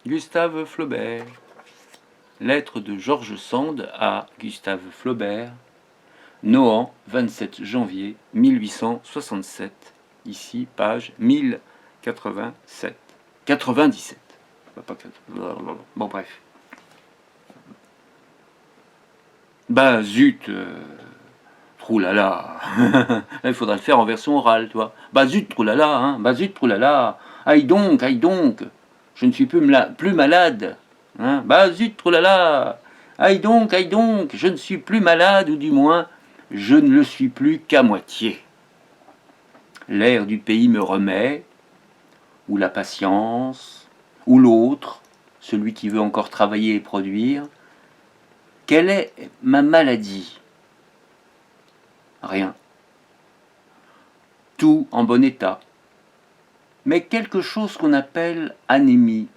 Gustave Flaubert. Lettre de George Sand à Gustave Flaubert. Nohant, 27 janvier 1867. Ici, page 1087. 97. Bon, bref. Bah, zut, troulala. Il faudra le faire en version orale, toi. Bah, zut, troulala, hein. Bah, zut, troulala. Aïe donc, aïe donc. Je ne suis plus malade. Hein. Bah, zut, troulala. Aïe donc, je ne suis plus malade, ou du moins, je ne le suis plus qu'à moitié. L'air du pays me remet, ou la patience, ou l'autre, celui qui veut encore travailler et produire. Quelle est ma maladie? Rien. Tout en bon état. Mais quelque chose qu'on appelle anémie,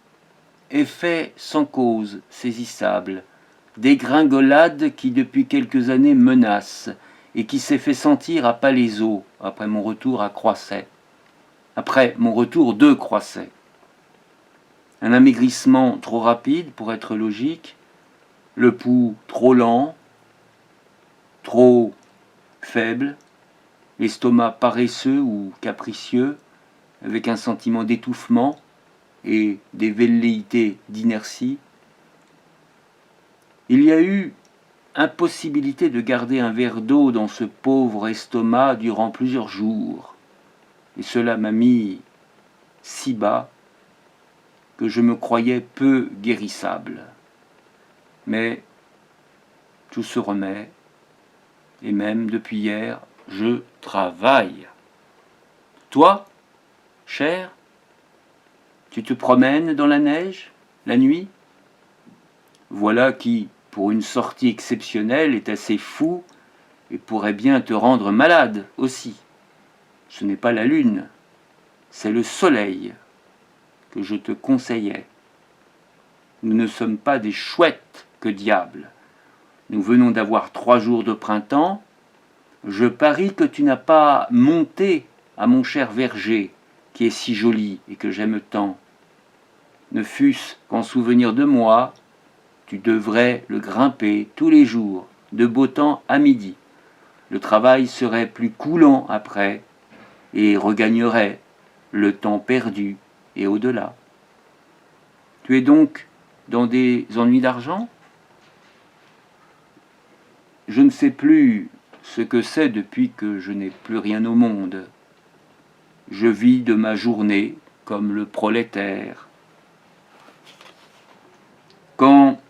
effet sans cause, saisissable, dégringolade qui depuis quelques années menace et qui s'est fait sentir à Palaiseau après mon retour à Croisset, après mon retour de Croisset. Un amaigrissement trop rapide pour être logique, le pouls trop lent, trop faible, l'estomac paresseux ou capricieux, avec un sentiment d'étouffement et des velléités d'inertie. Il y a eu impossibilité de garder un verre d'eau dans ce pauvre estomac durant plusieurs jours, et cela m'a mis si bas que je me croyais peu guérissable. Mais tout se remet, et même depuis hier, je travaille. Toi, cher, tu te promènes dans la neige, la nuit? Voilà qui, pour une sortie exceptionnelle, est assez fou et pourrait bien te rendre malade aussi. Ce n'est pas la lune, c'est le soleil que je te conseillais. Nous ne sommes pas des chouettes, que diable. Nous venons d'avoir 3 jours de printemps. Je parie que tu n'as pas monté à mon cher verger, qui est si joli et que j'aime tant. Ne fût-ce qu'en souvenir de moi, tu devrais le grimper tous les jours, de beau temps à midi. Le travail serait plus coulant après, et regagnerait le temps perdu et au-delà. Tu es donc dans des ennuis d'argent? Je ne sais plus ce que c'est depuis que je n'ai plus rien au monde. Je vis de ma journée comme le prolétaire. Quand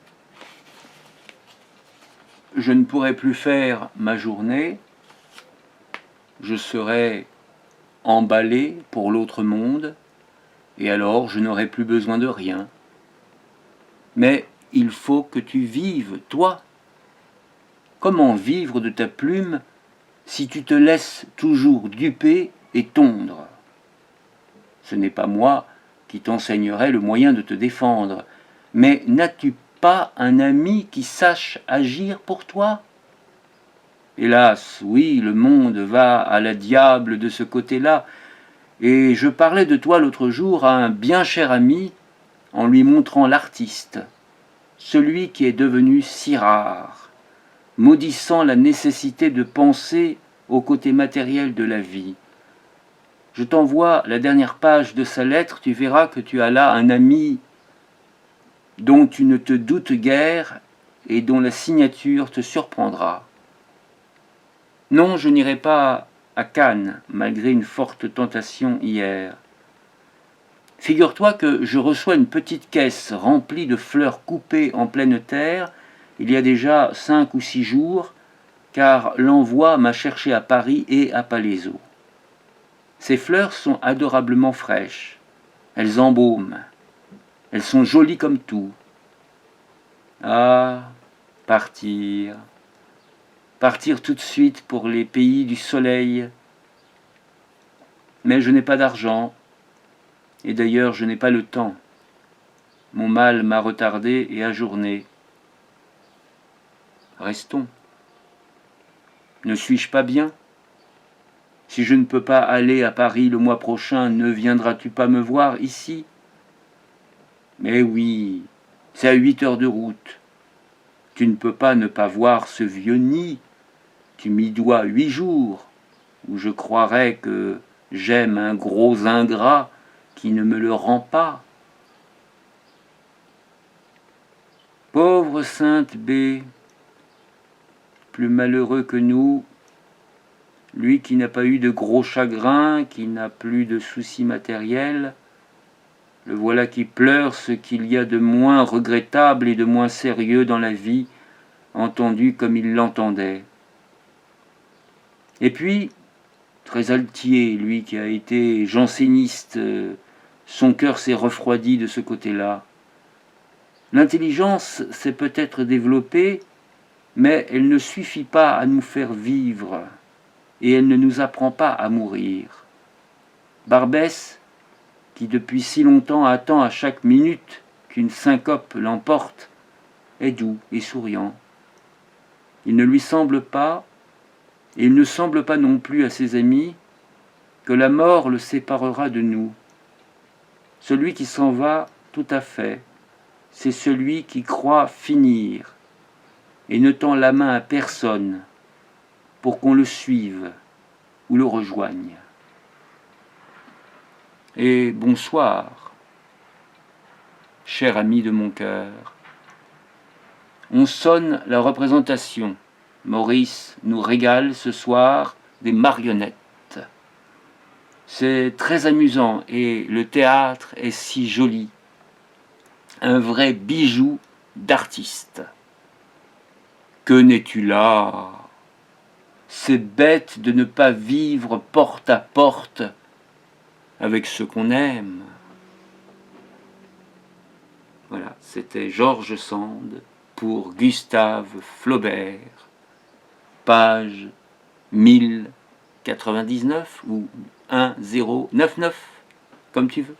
je ne pourrai plus faire ma journée, je serai emballé pour l'autre monde, et alors je n'aurai plus besoin de rien. Mais il faut que tu vives, toi. Comment vivre de ta plume si tu te laisses toujours duper et tondre? Ce n'est pas moi qui t'enseignerai le moyen de te défendre, mais n'as-tu pas un ami qui sache agir pour toi? Hélas, oui, le monde va à la diable de ce côté-là, et je parlais de toi l'autre jour à un bien cher ami en lui montrant l'artiste, celui qui est devenu si rare, maudissant la nécessité de penser au côté matériel de la vie. Je t'envoie la dernière page de sa lettre, tu verras que tu as là un ami dont tu ne te doutes guère et dont la signature te surprendra. Non, je n'irai pas à Cannes, malgré une forte tentation hier. Figure-toi que je reçois une petite caisse remplie de fleurs coupées en pleine terre, il y a déjà 5 ou 6 jours, car l'envoi m'a cherché à Paris et à Palaiseau. Ces fleurs sont adorablement fraîches, elles embaument, elles sont jolies comme tout. Ah, partir, partir tout de suite pour les pays du soleil. Mais je n'ai pas d'argent, et d'ailleurs je n'ai pas le temps. Mon mal m'a retardé et ajourné. Restons. Ne suis-je pas bien? Si je ne peux pas aller à Paris le mois prochain, ne viendras-tu pas me voir ici? Mais oui, c'est à 8 heures de route. Tu ne peux pas ne pas voir ce vieux nid. Tu m'y dois 8 jours, où je croirais que j'aime un gros ingrat qui ne me le rend pas. Pauvre Sainte B, plus malheureux que nous, lui qui n'a pas eu de gros chagrins, qui n'a plus de soucis matériels, le voilà qui pleure ce qu'il y a de moins regrettable et de moins sérieux dans la vie, entendu comme il l'entendait. Et puis, très altier, lui qui a été janséniste, son cœur s'est refroidi de ce côté-là. L'intelligence s'est peut-être développée, mais elle ne suffit pas à nous faire vivre, et elle ne nous apprend pas à mourir. Barbès, qui depuis si longtemps attend à chaque minute qu'une syncope l'emporte, est doux et souriant. Il ne lui semble pas, et il ne semble pas non plus à ses amis, que la mort le séparera de nous. Celui qui s'en va tout à fait, c'est celui qui croit finir, et ne tend la main à personne pour qu'on le suive ou le rejoigne. Et bonsoir, cher ami de mon cœur. On sonne la représentation. Maurice nous régale ce soir des marionnettes. C'est très amusant et le théâtre est si joli. Un vrai bijou d'artiste. Que n'es-tu là? C'est bête de ne pas vivre porte à porte avec ce qu'on aime. Voilà, c'était George Sand pour Gustave Flaubert, page 1099 ou 1099, comme tu veux.